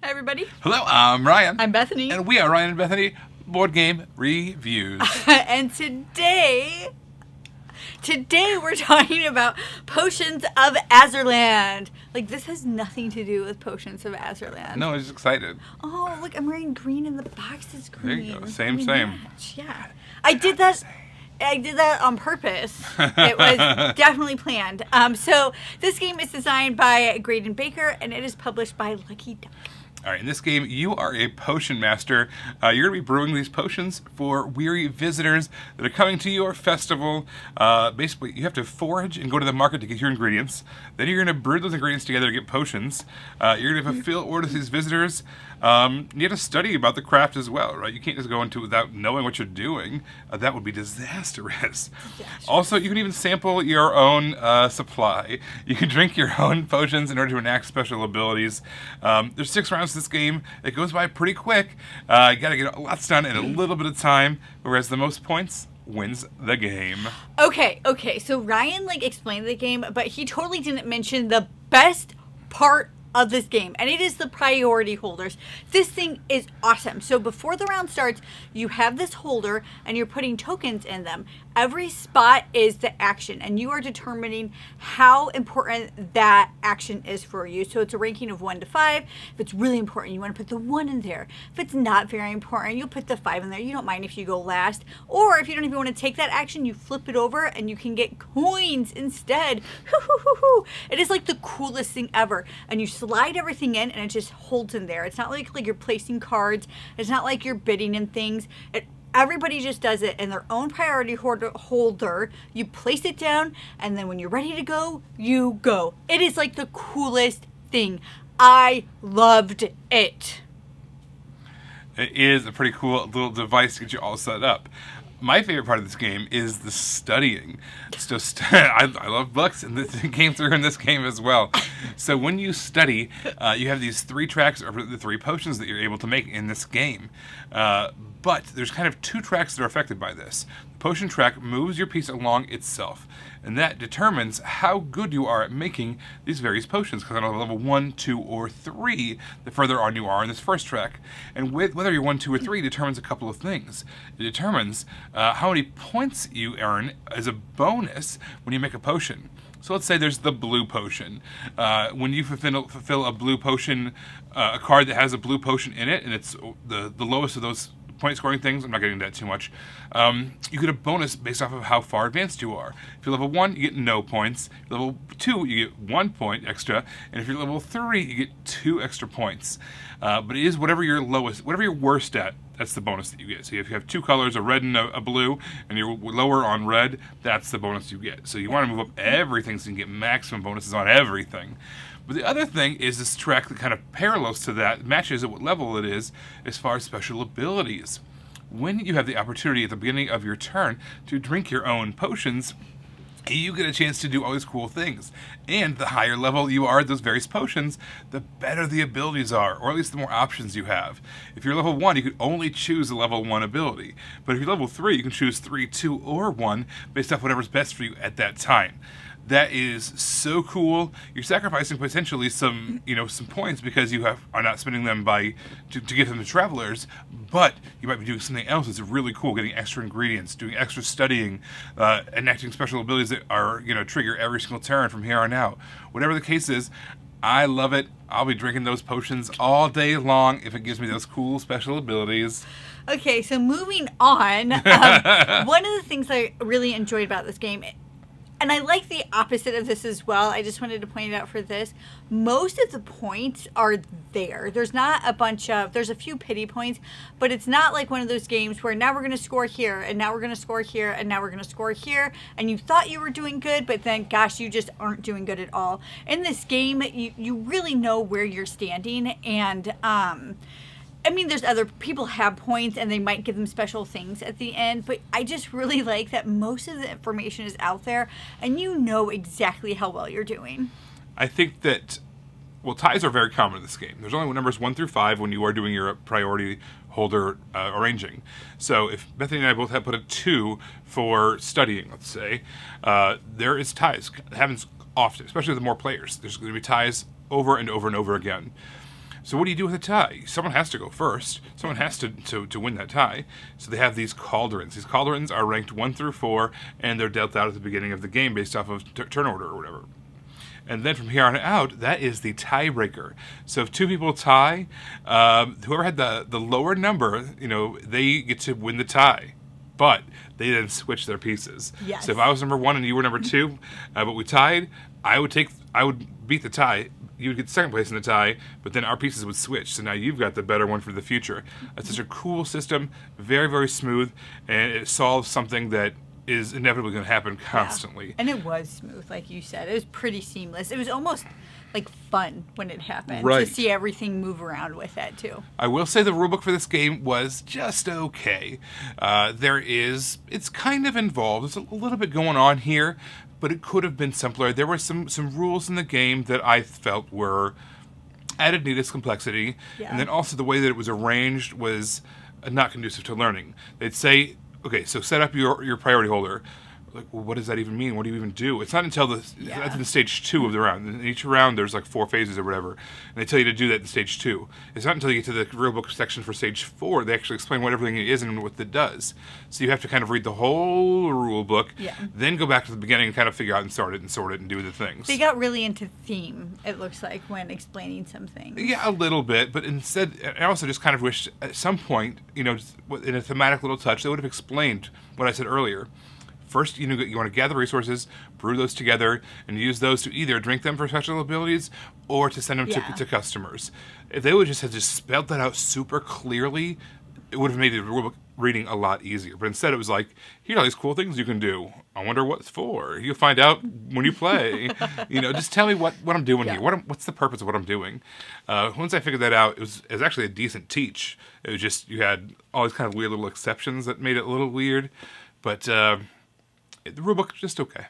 Hi, everybody. Hello, I'm Ryan. I'm Bethany. And we are Ryan and Bethany Board Game Reviews. And today we're talking about Potions of Azerland. Like, this has nothing to do with Potions of Azerland. No, I'm just excited. Oh, look, I'm wearing green and the box is green. There you go. Same. Match. Yeah. I did that on purpose. It was definitely planned. So this game is designed by Graydon Baker, and it is published by Lucky Duck. All right, in this game, you are a potion master. You're going to be brewing these potions for weary visitors that are coming to your festival. Basically, you have to forage and go to the market to get your ingredients. Then you're going to brew those ingredients together to get potions. You're going to fulfill orders to these visitors. You have to study about the craft as well, right? You can't just go into it without knowing what you're doing. That would be disastrous. Also, you can even sample your own supply. You can drink your own potions in order to enact special abilities. There's 6 rounds to this game. It goes by pretty quick. You got to get lots done in a little bit of time, whereas the most points wins the game. Okay. So Ryan explained the game, but he totally didn't mention the best part of this game, and it is the priority holders. This thing is awesome. So before the round starts, you have this holder and you're putting tokens in them. Every spot is the action, and you are determining how important that action is for you. So it's a ranking of 1 to 5. If it's really important, you want to put the 1 in there. If it's not very important, you'll put the 5 in there. You don't mind if you go last. Or if you don't even want to take that action, you flip it over and you can get coins instead. It is like the coolest thing ever. And you slide everything in and it just holds in there. It's not like you're placing cards. It's not like you're bidding in things. Everybody just does it in their own priority holder. You place it down, and then when you're ready to go, you go. It is like the coolest thing. I loved it. It is a pretty cool little device to get you all set up. My favorite part of this game is the studying. So I love books, and this came through in this game as well. So when you study, you have these 3 tracks, or the 3 potions that you're able to make in this game. But there's kind of 2 tracks that are affected by this. The potion track moves your piece along itself, and that determines how good you are at making these various potions, because on level 1, 2, or 3, the further on you are in this first track. And whether you're 1, 2, or 3 determines a couple of things. It determines how many points you earn as a bonus when you make a potion. So let's say there's the blue potion. When you fulfill a blue potion, a card that has a blue potion in it, and it's the lowest of those point scoring things, I'm not getting into that too much, you get a bonus based off of how far advanced you are. If you're level 1, you get no points. If you're level 2, you get 1 point extra. And if you're level 3, you get 2 extra points. But it is whatever you're worst at, that's the bonus that you get. So if you have 2 colors, a red and a blue, and you're lower on red, that's the bonus you get. So you want to move up everything so you can get maximum bonuses on everything. But the other thing is this track that kind of parallels to that, matches at what level it is as far as special abilities. When you have the opportunity at the beginning of your turn to drink your own potions, you get a chance to do all these cool things. And the higher level you are at those various potions, the better the abilities are, or at least the more options you have. If you're level 1, you could only choose a level 1 ability. But if you're level 3, you can choose 3, 2, or 1 based off whatever's best for you at that time. That is so cool. You're sacrificing potentially some points because you are not spending them to give them to travelers, but you might be doing something else that's really cool, getting extra ingredients, doing extra studying, enacting special abilities that are trigger every single turn from here on out. Whatever the case is, I love it. I'll be drinking those potions all day long if it gives me those cool special abilities. Okay, so moving on, one of the things I really enjoyed about this game, and I like the opposite of this as well. I just wanted to point it out for this. Most of the points are there. There's a few pity points, but it's not like one of those games where now we're going to score here, and now we're going to score here, and now we're going to score here, and you thought you were doing good, but then, gosh, you just aren't doing good at all. In this game, you really know where you're standing, and there's other people have points and they might give them special things at the end, but I just really like that most of the information is out there and you know exactly how well you're doing. I think that, ties are very common in this game. There's only numbers 1 through 5 when you are doing your priority holder arranging. So if Bethany and I both have put a 2 for studying, let's say, there is ties. It happens often, especially with more players. There's going to be ties over and over and over again. So what do you do with a tie? Someone has to go first. Someone has to win that tie. So they have these cauldrons. These cauldrons are ranked 1 through 4, and they're dealt out at the beginning of the game based off of turn order or whatever. And then from here on out, that is the tiebreaker. So if 2 people tie, whoever had the lower number, they get to win the tie. But they then switch their pieces. Yes. So if I was number 1 and you were number 2, but we tied, I would beat the tie. You would get second place in the tie, but then our pieces would switch. So now you've got the better one for the future. It's such a cool system, very, very smooth, and it solves something that is inevitably going to happen constantly. Yeah. And it was smooth, like you said. It was pretty seamless. It was almost like fun when it happened right. to see everything move around with that too. I will say the rulebook for this game was just okay. It's kind of involved. There's a little bit going on here, but it could have been simpler. There were some rules in the game that I felt were added needless complexity, and then also the way that it was arranged was not conducive to learning. They'd say, okay, so set up your priority holder. Like, well, what does that even mean? What do you even do? It's not until that's in stage 2 of the round. In each round, there's like 4 phases or whatever, and they tell you to do that in stage 2. It's not until you get to the rulebook section for stage 4 they actually explain what everything is and what it does. So you have to kind of read the whole rule book, then go back to the beginning and kind of figure out and sort it and do the things. They got really into theme, it looks like, when explaining some things. Yeah, a little bit, but instead, I also just kind of wish at some point, in a thematic little touch, they would have explained what I said earlier. First, you want to gather resources, brew those together, and use those to either drink them for special abilities or to send them to customers. If they would have just spelled that out super clearly, it would have made the rulebook reading a lot easier. But instead, it was like, here are all these cool things you can do. I wonder what it's for. You'll find out when you play. Just tell me what I'm doing here. What's the purpose of what I'm doing? Once I figured that out, it was actually a decent teach. It was just you had all these kind of weird little exceptions that made it a little weird. But the rulebook just okay.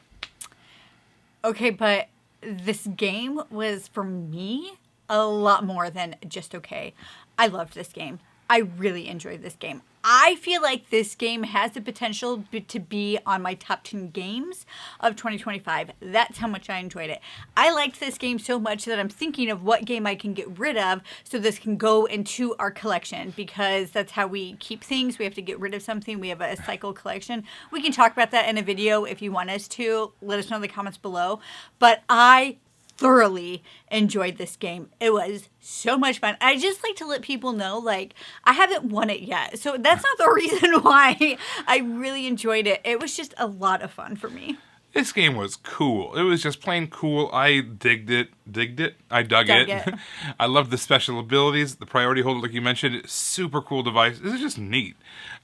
Okay, but this game was, for me, a lot more than just okay. I loved this game. I really enjoyed this game. I feel like this game has the potential to be on my top 10 games of 2025. That's how much I enjoyed it. I liked this game so much that I'm thinking of what game I can get rid of so this can go into our collection, because that's how we keep things. We have to get rid of something. We have a cycle collection. We can talk about that in a video if you want us to. Let us know in the comments below. But I thoroughly enjoyed this game. It was so much fun. I just like to let people know, like, I haven't won it yet. So that's not the reason why I really enjoyed it. It was just a lot of fun for me. This game was cool. It was just plain cool. I digged it. I dug it. I loved the special abilities. The priority holder, like you mentioned, super cool device. This is just neat.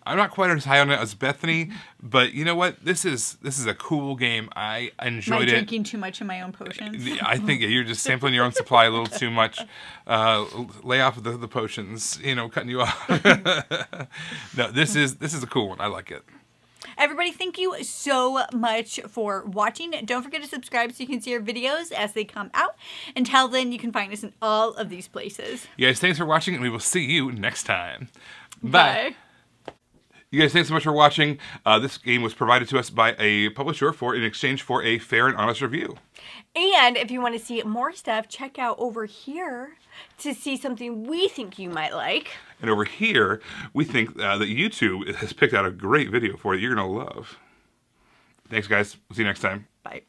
I'm not quite as high on it as Bethany, but you know what? This is a cool game. I enjoyed it. Am I drinking too much of my own potions? I think you're just sampling your own supply a little too much. Lay off the potions, cutting you off. No, this is a cool one. I like it. Everybody, thank you so much for watching. Don't forget to subscribe so you can see our videos as they come out. Until then, you can find us in all of these places. You guys, thanks for watching, and we will see you next time. Bye. You guys, thanks so much for watching. This game was provided to us by a publisher in exchange for a fair and honest review. And if you want to see more stuff, check out over here to see something we think you might like. And over here, we think that YouTube has picked out a great video for you you're going to love. Thanks, guys. We'll see you next time. Bye.